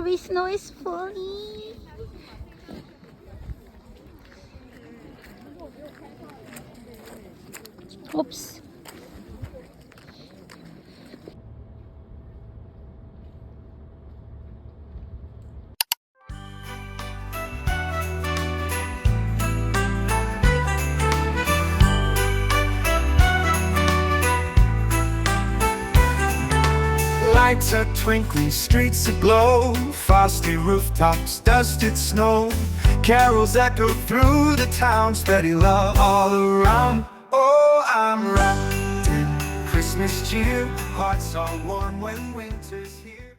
Strawberry snow is falling. Oops. Lights are twinkling, streets aglow, frosty rooftops, dusted snow. Carols echo through the town, steady love all around. Oh, I'm wrapped in Christmas cheer, hearts are warm when winter's here.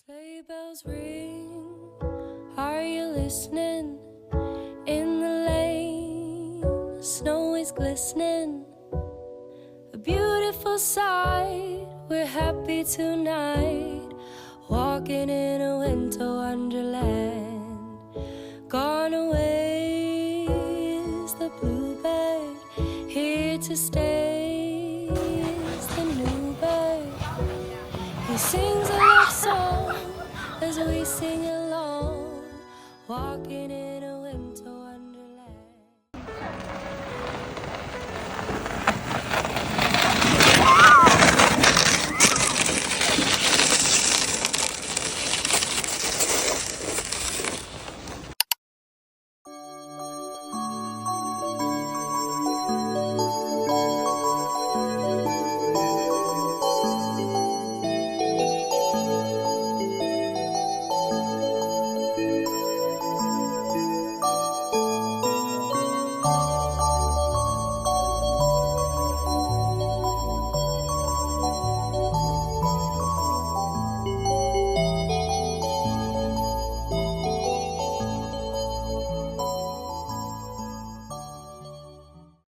Sleigh bells ring, are you listening? In the lane, snow is glistening. A beautiful sight, we're happy tonight. Walking in a winter wonderland. Gone away is the bluebird, here to stay is the new bird. He sings a love song as we sing along, walking in